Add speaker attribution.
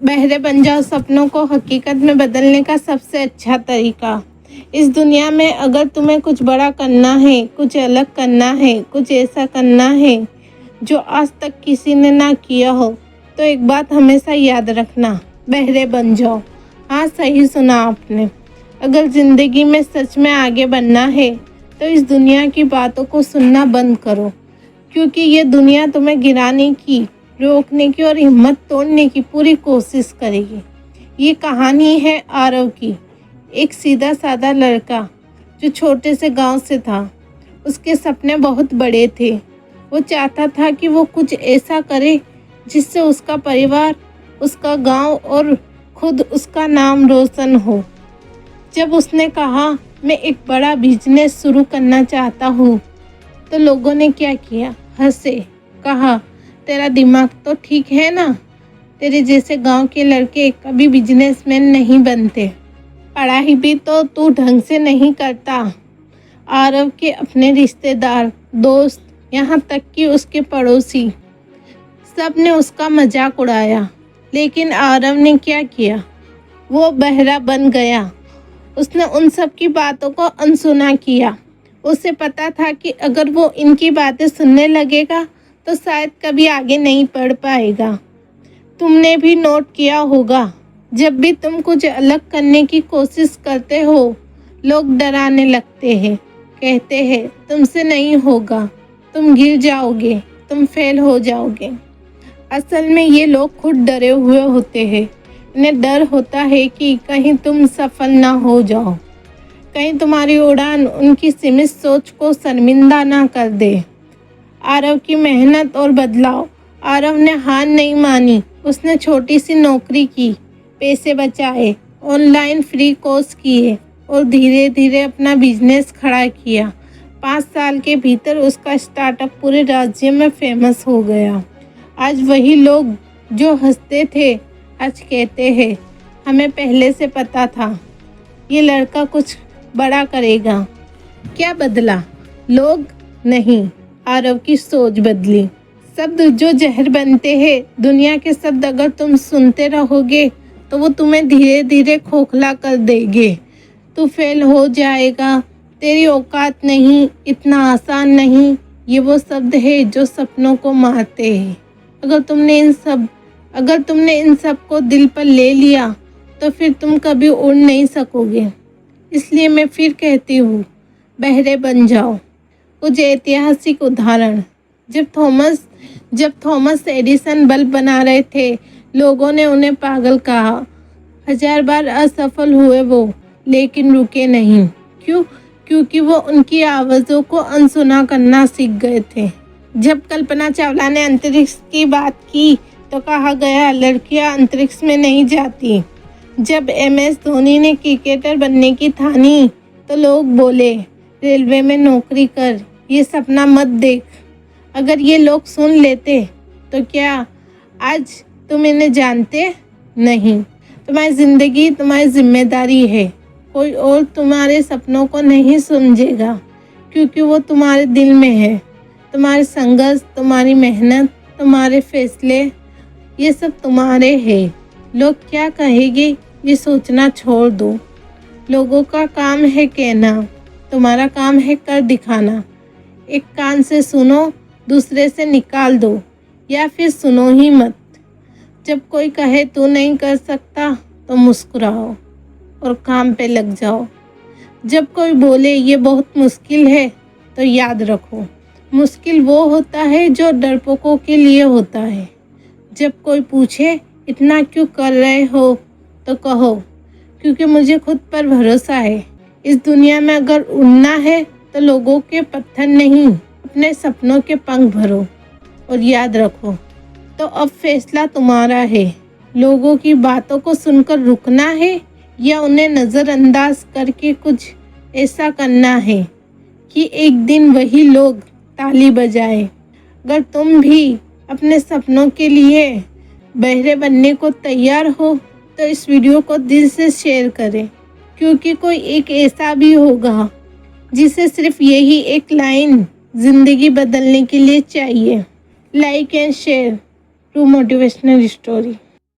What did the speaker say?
Speaker 1: बहरे बन जाओ सपनों को हकीकत में बदलने का सबसे अच्छा तरीका। इस दुनिया में अगर तुम्हें कुछ बड़ा करना है, कुछ अलग करना है, कुछ ऐसा करना है जो आज तक किसी ने ना किया हो, तो एक बात हमेशा याद रखना, बहरे बन जाओ। हाँ, सही सुना आपने। अगर ज़िंदगी में सच में आगे बढ़ना है तो इस दुनिया की बातों को सुनना बंद करो, क्योंकि ये दुनिया तुम्हें गिराने की, रोकने की और हिम्मत तोड़ने की पूरी कोशिश करेगी। ये कहानी है आरव की, एक सीधा साधा लड़का जो छोटे से गांव से था। उसके सपने बहुत बड़े थे। वो चाहता था कि वो कुछ ऐसा करे जिससे उसका परिवार, उसका गांव और खुद उसका नाम रोशन हो। जब उसने कहा मैं एक बड़ा बिजनेस शुरू करना चाहता हूँ, तो लोगों ने क्या किया? हंसे, कहा तेरा दिमाग तो ठीक है ना, तेरे जैसे गांव के लड़के कभी बिजनेसमैन नहीं बनते, पढ़ाई भी तो तू ढंग से नहीं करता। आरव के अपने रिश्तेदार, दोस्त, यहाँ तक कि उसके पड़ोसी, सब ने उसका मजाक उड़ाया। लेकिन आरव ने क्या किया? वो बहरा बन गया। उसने उन सब की बातों को अनसुना किया। उसे पता था कि अगर वो इनकी बातें सुनने लगेगा तो शायद कभी आगे नहीं बढ़ पाएगा। तुमने भी नोट किया होगा, जब भी तुम कुछ अलग करने की कोशिश करते हो, लोग डराने लगते हैं, कहते हैं तुमसे नहीं होगा, तुम गिर जाओगे, तुम फेल हो जाओगे। असल में ये लोग खुद डरे हुए होते हैं। इन्हें डर होता है कि कहीं तुम सफल ना हो जाओ, कहीं तुम्हारी उड़ान उनकी सीमित सोच को शर्मिंदा ना कर दे। आरव की मेहनत और बदलाव। आरव ने हार नहीं मानी। उसने छोटी सी नौकरी की, पैसे बचाए, ऑनलाइन फ्री कोर्स किए और धीरे धीरे अपना बिजनेस खड़ा किया। 5 साल के भीतर उसका स्टार्टअप पूरे राज्य में फेमस हो गया। आज वही लोग जो हंसते थे, आज कहते हैं हमें पहले से पता था ये लड़का कुछ बड़ा करेगा। क्या बदला? लोग नहीं, आरव की सोच बदली। शब्द जो जहर बनते हैं, दुनिया के शब्द अगर तुम सुनते रहोगे तो वो तुम्हें धीरे धीरे खोखला कर देंगे। तू फेल हो जाएगा, तेरी औकात नहीं, इतना आसान नहीं, ये वो शब्द है जो सपनों को मारते हैं। अगर तुमने इन सब को दिल पर ले लिया तो फिर तुम कभी उड़ नहीं सकोगे। इसलिए मैं फिर कहती हूँ, बहरे बन जाओ। कुछ ऐतिहासिक उदाहरण। जब थॉमस एडिसन बल्ब बना रहे थे, लोगों ने उन्हें पागल कहा। 1000 बार असफल हुए वो, लेकिन रुके नहीं। क्यों? क्योंकि वो उनकी आवाज़ों को अनसुना करना सीख गए थे। जब कल्पना चावला ने अंतरिक्ष की बात की तो कहा गया लड़कियां अंतरिक्ष में नहीं जाती। जब MS धोनी ने क्रिकेटर बनने की ठानी तो लोग बोले रेलवे में नौकरी कर, ये सपना मत देख। अगर ये लोग सुन लेते तो क्या आज तुम इन्हें जानते? नहीं। तुम्हारी ज़िंदगी तुम्हारी जिम्मेदारी है। कोई और तुम्हारे सपनों को नहीं समझेगा, क्योंकि वो तुम्हारे दिल में है। तुम्हारे संघर्ष, तुम्हारी मेहनत, तुम्हारे फैसले, ये सब तुम्हारे हैं। लोग क्या कहेंगे ये सोचना छोड़ दो। लोगों का काम है कहना, तुम्हारा काम है कर दिखाना। एक कान से सुनो, दूसरे से निकाल दो, या फिर सुनो ही मत। जब कोई कहे तू नहीं कर सकता तो मुस्कुराओ और काम पे लग जाओ। जब कोई बोले ये बहुत मुश्किल है तो याद रखो, मुश्किल वो होता है जो डरपोकों के लिए होता है। जब कोई पूछे इतना क्यों कर रहे हो तो कहो क्योंकि मुझे खुद पर भरोसा है। इस दुनिया में अगर उड़ना है तो लोगों के पत्थर नहीं, अपने सपनों के पंख भरो। और याद रखो, तो अब फैसला तुम्हारा है। लोगों की बातों को सुनकर रुकना है या उन्हें नज़रअंदाज करके कुछ ऐसा करना है कि एक दिन वही लोग ताली बजाए। अगर तुम भी अपने सपनों के लिए बहरे बनने को तैयार हो तो इस वीडियो को दिल से शेयर करें, क्योंकि कोई एक ऐसा भी होगा जिसे सिर्फ यही एक लाइन ज़िंदगी बदलने के लिए चाहिए। Like and share to motivational story.